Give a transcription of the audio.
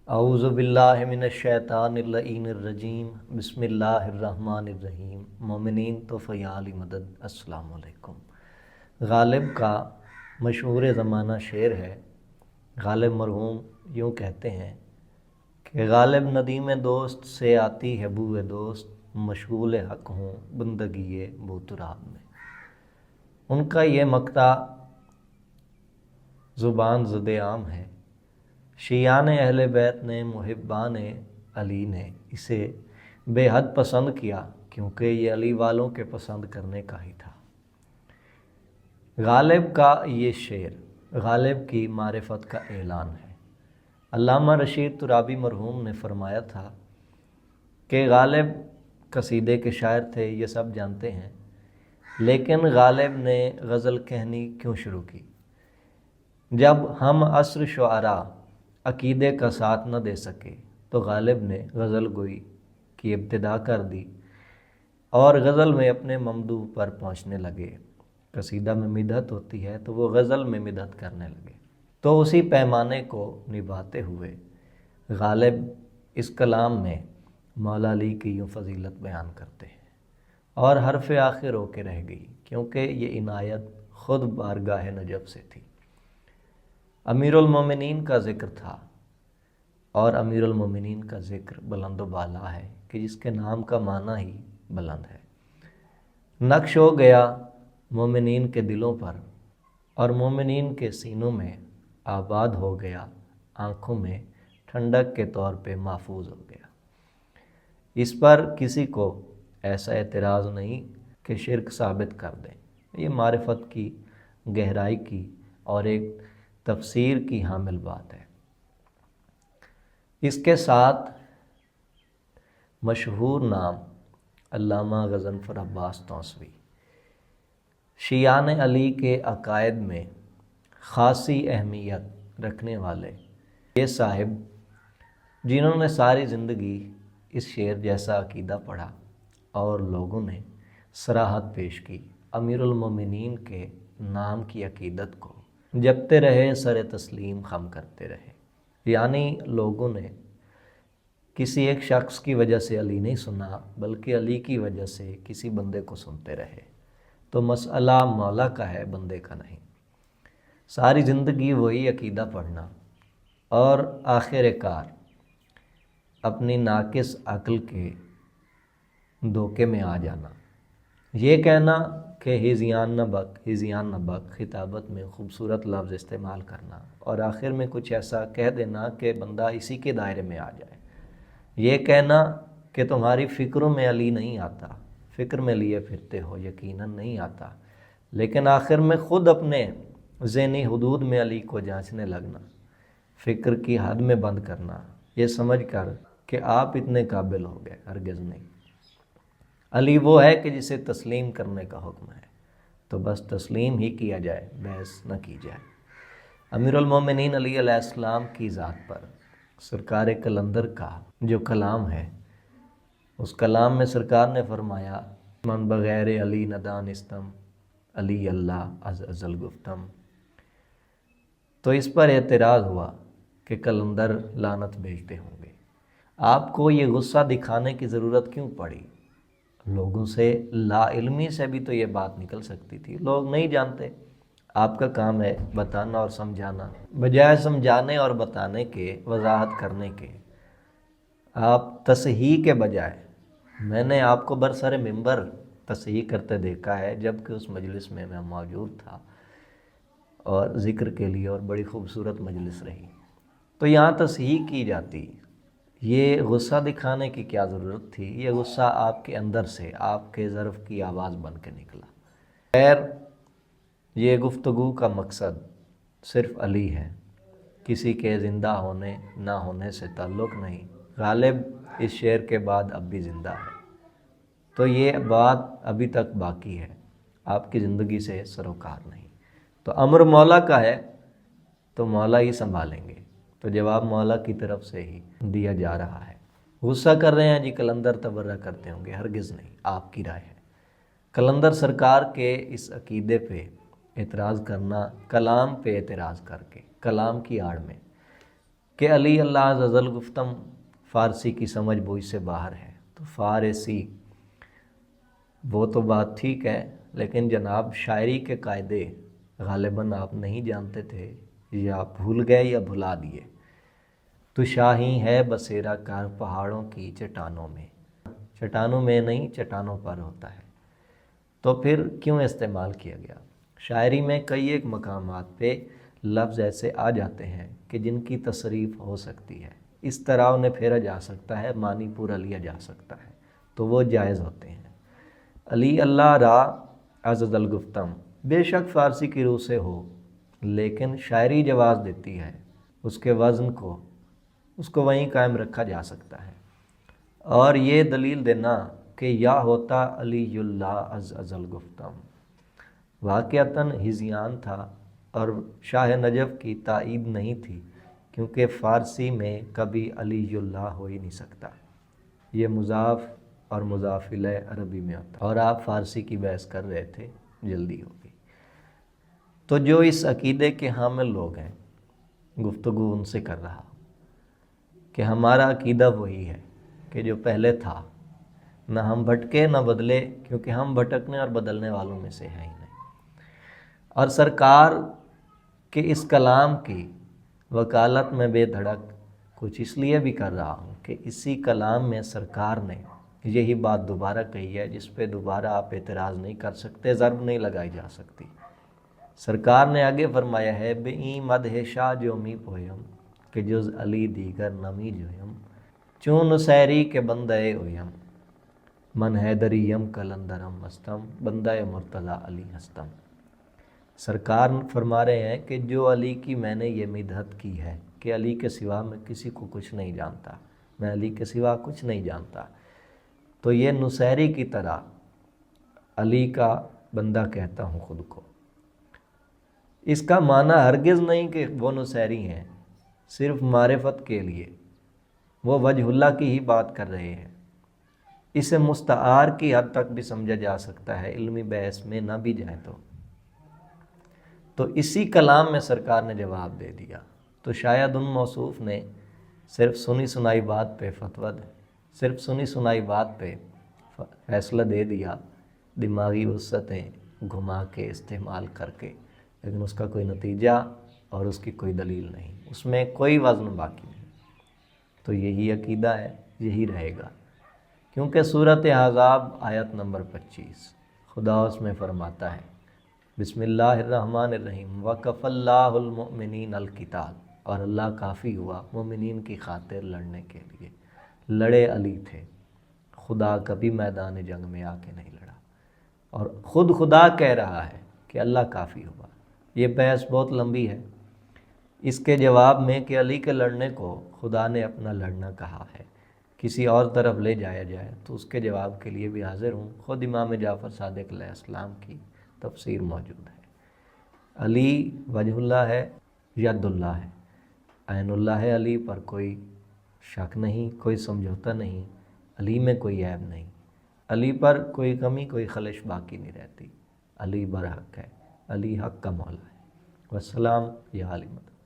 اعوذ باللہ من الشیطان اللعین الرجیم بسم اللہ الرحمن الرحیم مومنین تو فیال مدد السلام علیکم۔ غالب کا مشہور زمانہ شعر ہے۔ غالب مرحوم یوں کہتے ہیں کہ غالب ندیم دوست سے آتی ہے بوئے دوست، مشغول حق ہوں بندگی بوتراب میں۔ ان کا یہ مقطع زبان زد عام ہے۔ شیعان اہل بیت نے، محبان علی نے اسے بے حد پسند کیا، کیونکہ یہ علی والوں کے پسند کرنے کا ہی تھا۔ غالب کا یہ شعر غالب کی معرفت کا اعلان ہے۔ علامہ رشید ترابی مرحوم نے فرمایا تھا کہ غالب قصیدے کے شاعر تھے، یہ سب جانتے ہیں، لیکن غالب نے غزل کہنی کیوں شروع کی؟ جب ہم عصر شعراء عقیدے کا ساتھ نہ دے سکے تو غالب نے غزل گوئی کی ابتدا کر دی اور غزل میں اپنے ممدوح پر پہنچنے لگے۔ قصیدہ میں مدحت ہوتی ہے تو وہ غزل میں مدحت کرنے لگے، تو اسی پیمانے کو نبھاتے ہوئے غالب اس کلام میں مولا علی کی یوں فضیلت بیان کرتے ہیں، اور حرف آخر ہو کے رہ گئی، کیونکہ یہ عنایت خود بارگاہ نجف سے تھی۔ امیر المومنین کا ذکر تھا، اور امیر المومنین کا ذکر بلند و بالا ہے کہ جس کے نام کا معنی ہی بلند ہے۔ نقش ہو گیا مومنین کے دلوں پر، اور مومنین کے سینوں میں آباد ہو گیا، آنکھوں میں ٹھنڈک کے طور پہ محفوظ ہو گیا۔ اس پر کسی کو ایسا اعتراض نہیں کہ شرک ثابت کر دیں۔ یہ معرفت کی گہرائی کی اور ایک تفسیر کی حامل بات ہے۔ اس کے ساتھ مشہور نام علامہ غضنفر عباس توسوی، شیعان علی کے عقائد میں خاصی اہمیت رکھنے والے یہ صاحب، جنہوں نے ساری زندگی اس شعر جیسا عقیدہ پڑھا اور لوگوں نے صراحت پیش کی، امیر المومنین کے نام کی عقیدت کو جپتے رہے، سر تسلیم خم کرتے رہے۔ یعنی لوگوں نے کسی ایک شخص کی وجہ سے علی نہیں سنا، بلکہ علی کی وجہ سے کسی بندے کو سنتے رہے۔ تو مسئلہ مولا کا ہے، بندے کا نہیں۔ ساری زندگی وہی عقیدہ پڑھنا اور آخر کار اپنی ناقص عقل کے دھوکے میں آ جانا، یہ کہنا کہ ہیزیان نہ بک، ہیزیان نہ بک، خطابت میں خوبصورت لفظ استعمال کرنا، اور آخر میں کچھ ایسا کہہ دینا کہ بندہ اسی کے دائرے میں آ جائے۔ یہ کہنا کہ تمہاری فکروں میں علی نہیں آتا، فکر میں لیے پھرتے ہو، یقیناً نہیں آتا، لیکن آخر میں خود اپنے ذہنی حدود میں علی کو جانچنے لگنا، فکر کی حد میں بند کرنا، یہ سمجھ کر کہ آپ اتنے قابل ہو گئے، ہرگز نہیں۔ علی وہ ہے کہ جسے تسلیم کرنے کا حکم ہے، تو بس تسلیم ہی کیا جائے، بحث نہ کی جائے۔ امیر المومنین علی علیہ السلام کی ذات پر سرکار قلندر کا جو کلام ہے، اس کلام میں سرکار نے فرمایا من بغیر علی ندانستم، علی اللہ از ازل گفتم۔ تو اس پر اعتراض ہوا کہ قلندر لعنت بھیجتے ہوں گے، آپ کو یہ غصہ دکھانے کی ضرورت کیوں پڑی؟ لوگوں سے لا علمی سے بھی تو یہ بات نکل سکتی تھی، لوگ نہیں جانتے، آپ کا کام ہے بتانا اور سمجھانا، بجائے سمجھانے اور بتانے کے، وضاحت کرنے کے، آپ تصحیح کے بجائے، میں نے آپ کو برسر منبر تصحیح کرتے دیکھا ہے، جبکہ اس مجلس میں میں موجود تھا اور ذکر کے لیے، اور بڑی خوبصورت مجلس رہی، تو یہاں تصحیح کی جاتی۔ یہ غصہ دکھانے کی کیا ضرورت تھی؟ یہ غصہ آپ کے اندر سے، آپ کے ظرف کی آواز بن کے نکلا۔ خیر، یہ گفتگو کا مقصد صرف علی ہے، کسی کے زندہ ہونے نہ ہونے سے تعلق نہیں۔ غالب اس شعر کے بعد اب بھی زندہ ہے، تو یہ بات ابھی تک باقی ہے، آپ کی زندگی سے سروکار نہیں۔ تو امر مولا کا ہے تو مولا ہی سنبھالیں گے، تو جواب مولا کی طرف سے ہی دیا جا رہا ہے۔ غصہ کر رہے ہیں جی قلندر تبرہ کرتے ہوں گے، ہرگز نہیں، آپ کی رائے ہے۔ قلندر سرکار کے اس عقیدے پہ اعتراض کرنا، کلام پہ اعتراض کر کے، کلام کی آڑ میں، کہ علی اللہ عز وجل گفتم فارسی کی سمجھ بوجھ سے باہر ہے، تو فارسی وہ تو بات ٹھیک ہے، لیکن جناب شاعری کے قاعدے غالباً آپ نہیں جانتے تھے یا بھول گئے یا بھلا دیے۔ تو شاہی ہے بسیرا کار پہاڑوں کی چٹانوں میں، چٹانوں میں نہیں چٹانوں پر ہوتا ہے، تو پھر کیوں استعمال کیا گیا؟ شاعری میں کئی ایک مقامات پہ لفظ ایسے آ جاتے ہیں کہ جن کی تصریف ہو سکتی ہے، اس طرح انہیں پھیرا جا سکتا ہے، معنی پورا لیا جا سکتا ہے، تو وہ جائز ہوتے ہیں۔ علی اللہ را عز الگفتم بے شک فارسی کی روح سے ہو، لیکن شاعری جواز دیتی ہے، اس کے وزن کو اس کو وہیں قائم رکھا جا سکتا ہے۔ اور یہ دلیل دینا کہ یا ہوتا علی اللہ عز الگفتم واقعتاً ہذیان تھا اور شاہ نجف کی تائید نہیں تھی، کیونکہ فارسی میں کبھی علی اللہ ہو ہی نہیں سکتا، یہ مضاف اور مضاف الیہ عربی میں ہوتا، اور آپ فارسی کی بحث کر رہے تھے، جلدی ہوگی۔ تو جو اس عقیدے کے حامل لوگ ہیں، گفتگو ان سے کر رہا کہ ہمارا عقیدہ وہی ہے کہ جو پہلے تھا، نہ ہم بھٹکے نہ بدلے، کیونکہ ہم بھٹکنے اور بدلنے والوں میں سے ہیں ہی نہیں۔ اور سرکار کے اس کلام کی وکالت میں بے دھڑک کچھ اس لیے بھی کر رہا ہوں کہ اسی کلام میں سرکار نے یہی بات دوبارہ کہی ہے جس پہ دوبارہ آپ اعتراض نہیں کر سکتے، ضرب نہیں لگائی جا سکتی۔ سرکار نے آگے فرمایا ہے بے این مدح شاہ جو می پویم کہ جز علی دیگر نمی جویم چون نسیری کے بندے اویم من حیدریم کلندرم مستم بندہ مرتضی علی ہستم۔ سرکار فرما رہے ہیں کہ جو علی کی میں نے یہ مدحت کی ہے کہ علی کے سوا میں کسی کو کچھ نہیں جانتا، میں علی کے سوا کچھ نہیں جانتا، تو یہ نصیری کی طرح علی کا بندہ کہتا ہوں خود کو۔ اس کا معنی ہرگز نہیں کہ وہ نصیری ہیں صرف معرفت کے لیے، وہ وجہ اللہ کی ہی بات کر رہے ہیں۔ اسے مستعار کی حد تک بھی سمجھا جا سکتا ہے، علمی بحث میں نہ بھی جائے تو اسی کلام میں سرکار نے جواب دے دیا۔ تو شاید ان موصوف نے صرف سنی سنائی بات پہ فتویٰ صرف سنی سنائی بات پہ فیصلہ دے دیا، دماغی وسعتیں گھما کے استعمال کر کے، لیکن اس کا کوئی نتیجہ اور اس کی کوئی دلیل نہیں، اس میں کوئی وزن باقی نہیں۔ تو یہی عقیدہ ہے، یہی رہے گا، کیونکہ سورۃ احزاب آیت نمبر 25 خدا اس میں فرماتا ہے بسم اللہ الرحمن الرحیم وَكَفَى اللَّهُ الْمُؤْمِنِينَ الْقِتَالَ، اور اللہ کافی ہوا مومنین کی خاطر لڑنے کے لیے۔ لڑے علی تھے، خدا کبھی میدان جنگ میں آ کے نہیں لڑا، اور خود خدا کہہ رہا ہے کہ اللہ کافی ہوا۔ یہ بحث بہت لمبی ہے، اس کے جواب میں کہ علی کے لڑنے کو خدا نے اپنا لڑنا کہا ہے، کسی اور طرف لے جایا جائے تو اس کے جواب کے لیے بھی حاضر ہوں۔ خود امام جعفر صادق علیہ السلام کی تفسیر موجود ہے۔ علی وجہ اللہ ہے، ید اللہ ہے، عین اللہ ہے علی پر کوئی شک نہیں، کوئی سمجھوتا نہیں، علی میں کوئی عیب نہیں، علی پر کوئی کمی کوئی خلش باقی نہیں رہتی، علی برحق ہے، علی حق کا مولا ہے۔ والسلام یا علی مدد۔